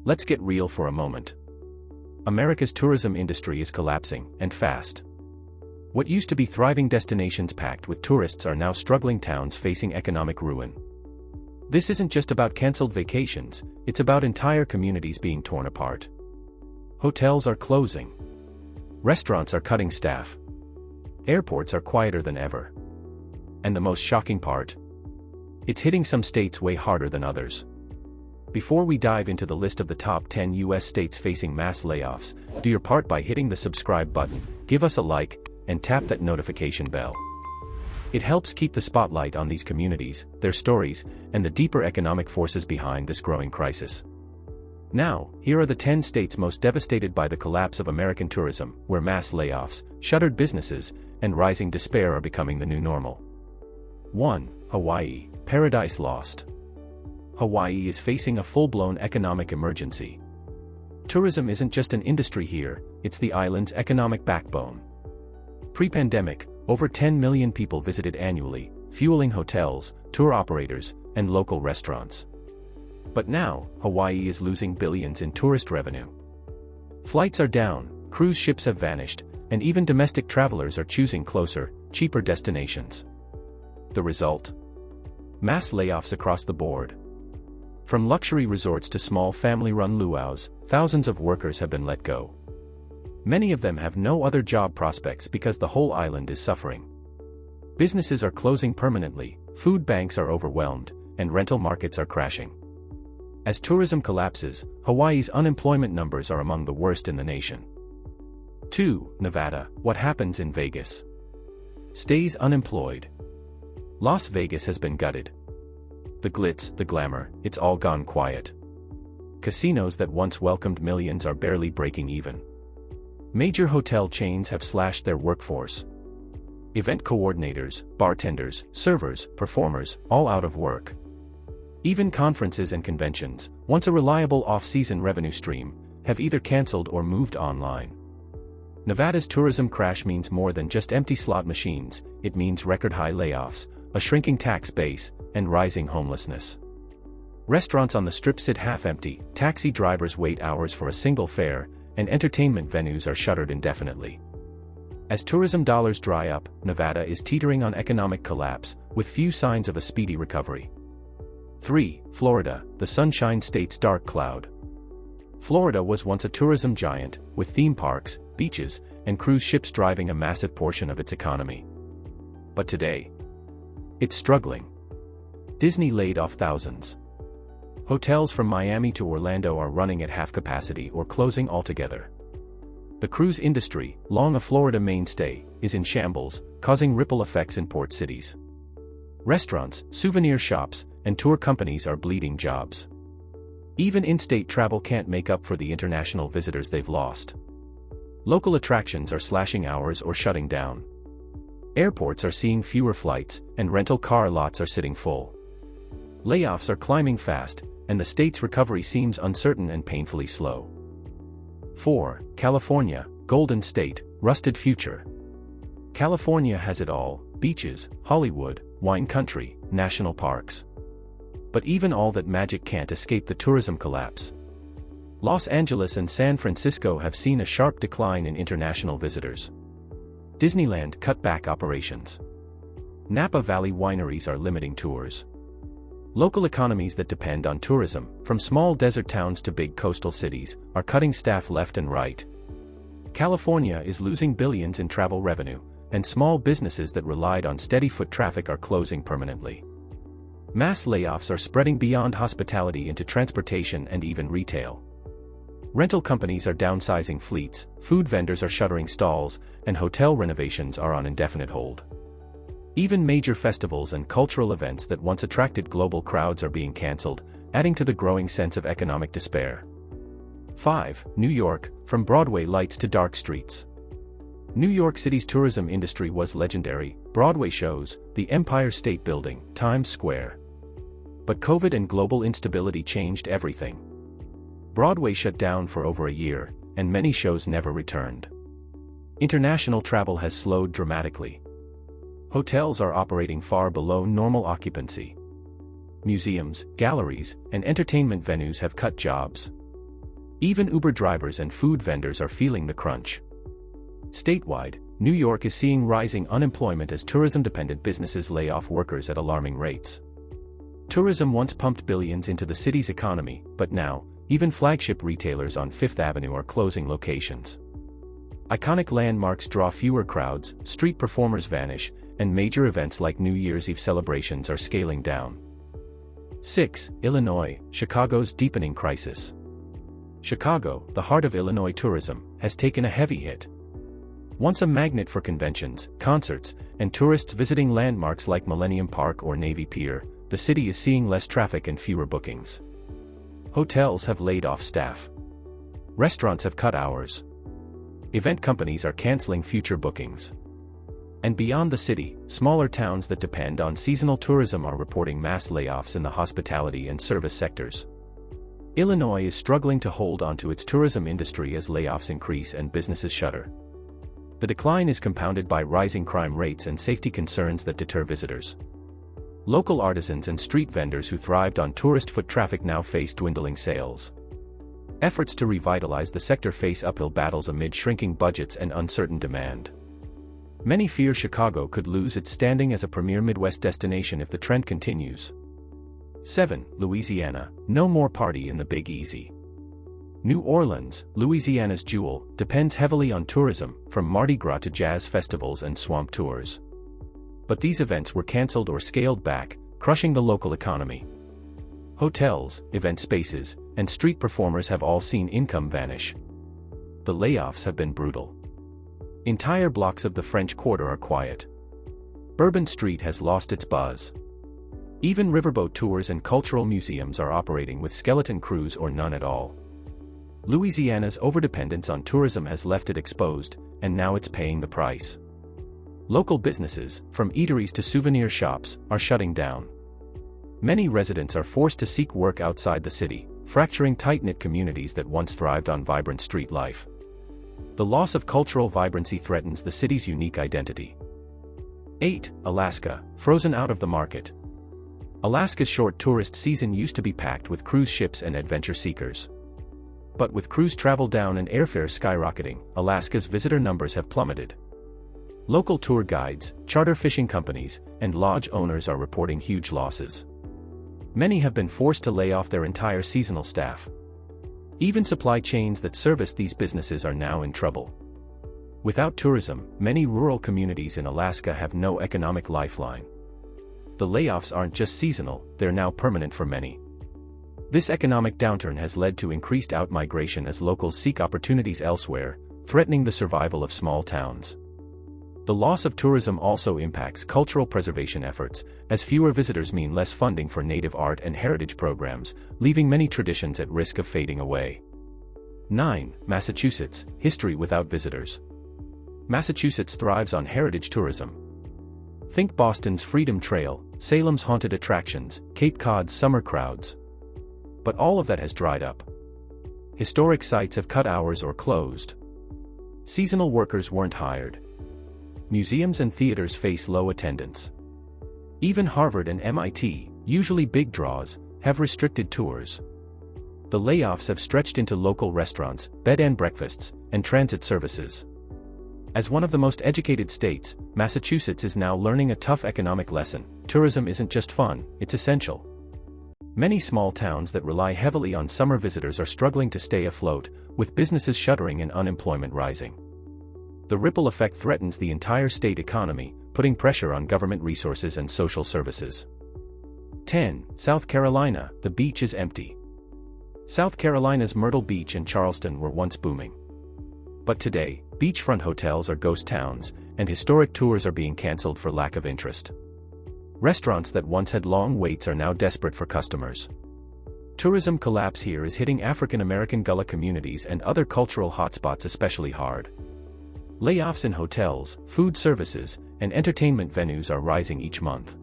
Let's get real for a moment. America's tourism industry is collapsing, and fast. What used to be thriving destinations packed with tourists are now struggling towns facing economic ruin. This isn't just about canceled vacations, it's about entire communities being torn apart. Hotels are closing. Restaurants are cutting staff. Airports are quieter than ever. And the most shocking part? It's hitting some states way harder than others. Before we dive into the list of the top 10 US states facing mass layoffs, do your part by hitting the subscribe button, give us a like, and tap that notification bell. It helps keep the spotlight on these communities, their stories, and the deeper economic forces behind this growing crisis. Now, here are the 10 states most devastated by the collapse of American tourism, where mass layoffs, shuttered businesses, and rising despair are becoming the new normal. 1. Hawaii, paradise lost. Hawaii is facing a full-blown economic emergency. Tourism isn't just an industry here, it's the island's economic backbone. Pre-pandemic, over 10 million people visited annually, fueling hotels, tour operators, and local restaurants. But now, Hawaii is losing billions in tourist revenue. Flights are down, cruise ships have vanished, and even domestic travelers are choosing closer, cheaper destinations. The result? Mass layoffs across the board. From luxury resorts to small family-run luau's, thousands of workers have been let go. Many of them have no other job prospects because the whole island is suffering. Businesses are closing permanently, food banks are overwhelmed, and rental markets are crashing. As tourism collapses, Hawaii's unemployment numbers are among the worst in the nation. 2. Nevada, what happens in Vegas? Stays unemployed. Las Vegas has been gutted. The glitz, the glamour, it's all gone quiet. Casinos that once welcomed millions are barely breaking even. Major hotel chains have slashed their workforce. Event coordinators, bartenders, servers, performers, all out of work. Even conferences and conventions, once a reliable off-season revenue stream, have either canceled or moved online. Nevada's tourism crash means more than just empty slot machines, it means record-high layoffs, a shrinking tax base, and rising homelessness. Restaurants on the Strip sit half-empty, taxi drivers wait hours for a single fare, and entertainment venues are shuttered indefinitely. As tourism dollars dry up, Nevada is teetering on economic collapse, with few signs of a speedy recovery. 3. Florida, the Sunshine State's dark cloud. Florida was once a tourism giant, with theme parks, beaches, and cruise ships driving a massive portion of its economy. But today, it's struggling. Disney laid off thousands. Hotels from Miami to Orlando are running at half capacity or closing altogether. The cruise industry, long a Florida mainstay, is in shambles, causing ripple effects in port cities. Restaurants, souvenir shops, and tour companies are bleeding jobs. Even in-state travel can't make up for the international visitors they've lost. Local attractions are slashing hours or shutting down. Airports are seeing fewer flights, and rental car lots are sitting full. Layoffs are climbing fast, and the state's recovery seems uncertain and painfully slow. 4. California, Golden State, Rusted Future. California has it all: beaches, Hollywood, wine country, national parks. But even all that magic can't escape the tourism collapse. Los Angeles and San Francisco have seen a sharp decline in international visitors. Disneyland cut back operations. Napa Valley wineries are limiting tours. Local economies that depend on tourism, from small desert towns to big coastal cities, are cutting staff left and right. California is losing billions in travel revenue, and small businesses that relied on steady foot traffic are closing permanently. Mass layoffs are spreading beyond hospitality into transportation and even retail. Rental companies are downsizing fleets, food vendors are shuttering stalls, and hotel renovations are on indefinite hold. Even major festivals and cultural events that once attracted global crowds are being canceled, adding to the growing sense of economic despair. 5. New York, from Broadway lights to dark streets. New York City's tourism industry was legendary: Broadway shows, the Empire State Building, Times Square. But COVID and global instability changed everything. Broadway shut down for over a year, and many shows never returned. International travel has slowed dramatically. Hotels are operating far below normal occupancy. Museums, galleries, and entertainment venues have cut jobs. Even Uber drivers and food vendors are feeling the crunch. Statewide, New York is seeing rising unemployment as tourism-dependent businesses lay off workers at alarming rates. Tourism once pumped billions into the city's economy, but now, even flagship retailers on Fifth Avenue are closing locations. Iconic landmarks draw fewer crowds, street performers vanish, and major events like New Year's Eve celebrations are scaling down. 6. Illinois, Chicago's deepening crisis. Chicago, the heart of Illinois tourism, has taken a heavy hit. Once a magnet for conventions, concerts, and tourists visiting landmarks like Millennium Park or Navy Pier, the city is seeing less traffic and fewer bookings. Hotels have laid off staff. Restaurants have cut hours. Event companies are canceling future bookings. And beyond the city, smaller towns that depend on seasonal tourism are reporting mass layoffs in the hospitality and service sectors. Illinois is struggling to hold onto its tourism industry as layoffs increase and businesses shutter. The decline is compounded by rising crime rates and safety concerns that deter visitors. Local artisans and street vendors who thrived on tourist foot traffic now face dwindling sales. Efforts to revitalize the sector face uphill battles amid shrinking budgets and uncertain demand. Many fear Chicago could lose its standing as a premier Midwest destination if the trend continues. 7. Louisiana, no more party in the Big Easy. New Orleans, Louisiana's jewel, depends heavily on tourism, from Mardi Gras to jazz festivals and swamp tours. But these events were canceled or scaled back, crushing the local economy. Hotels, event spaces, and street performers have all seen income vanish. The layoffs have been brutal. Entire blocks of the French Quarter are quiet. Bourbon Street has lost its buzz. Even riverboat tours and cultural museums are operating with skeleton crews or none at all. Louisiana's overdependence on tourism has left it exposed, and now it's paying the price. Local businesses, from eateries to souvenir shops, are shutting down. Many residents are forced to seek work outside the city, fracturing tight-knit communities that once thrived on vibrant street life. The loss of cultural vibrancy threatens the city's unique identity. 8. Alaska, frozen out of the market. Alaska's short tourist season used to be packed with cruise ships and adventure seekers. But with cruise travel down and airfare skyrocketing, Alaska's visitor numbers have plummeted. Local tour guides, charter fishing companies, and lodge owners are reporting huge losses. Many have been forced to lay off their entire seasonal staff. Even supply chains that service these businesses are now in trouble. Without tourism, many rural communities in Alaska have no economic lifeline. The layoffs aren't just seasonal, they're now permanent for many. This economic downturn has led to increased outmigration as locals seek opportunities elsewhere, threatening the survival of small towns. The loss of tourism also impacts cultural preservation efforts, as fewer visitors mean less funding for native art and heritage programs, leaving many traditions at risk of fading away. 9. Massachusetts, history without visitors. Massachusetts thrives on heritage tourism. Think Boston's Freedom Trail, Salem's haunted attractions, Cape Cod's summer crowds. But all of that has dried up. Historic sites have cut hours or closed. Seasonal workers weren't hired. Museums and theaters face low attendance. Even Harvard and MIT, usually big draws, have restricted tours. The layoffs have stretched into local restaurants, bed and breakfasts, and transit services. As one of the most educated states, Massachusetts is now learning a tough economic lesson. Tourism isn't just fun, it's essential. Many small towns that rely heavily on summer visitors are struggling to stay afloat, with businesses shuttering and unemployment rising. The ripple effect threatens the entire state economy, putting pressure on government resources and social services. 10. South Carolina, the beach is empty. South Carolina's Myrtle Beach and Charleston were once booming. But today, beachfront hotels are ghost towns, and historic tours are being canceled for lack of interest. Restaurants that once had long waits are now desperate for customers. Tourism collapse here is hitting African American Gullah communities and other cultural hotspots especially hard. Layoffs in hotels, food services, and entertainment venues are rising each month.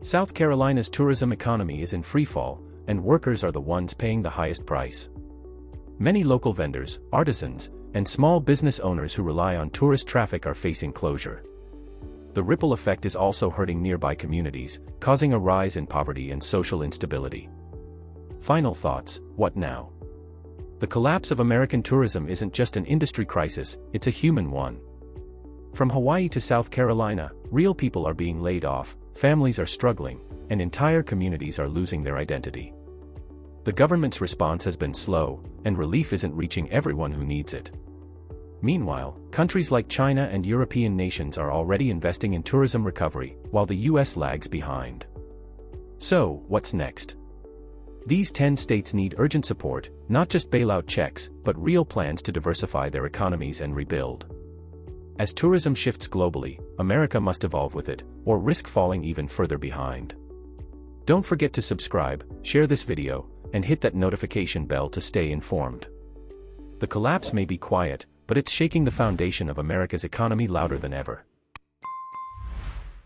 South Carolina's tourism economy is in freefall, and workers are the ones paying the highest price. Many local vendors, artisans, and small business owners who rely on tourist traffic are facing closure. The ripple effect is also hurting nearby communities, causing a rise in poverty and social instability. Final thoughts: what now? The collapse of American tourism isn't just an industry crisis, it's a human one. From Hawaii to South Carolina, real people are being laid off, families are struggling, and entire communities are losing their identity. The government's response has been slow, and relief isn't reaching everyone who needs it. Meanwhile, countries like China and European nations are already investing in tourism recovery, while the US lags behind. So, what's next? These 10 states need urgent support, not just bailout checks, but real plans to diversify their economies and rebuild. As tourism shifts globally, America must evolve with it, or risk falling even further behind. Don't forget to subscribe, share this video, and hit that notification bell to stay informed. The collapse may be quiet, but it's shaking the foundation of America's economy louder than ever.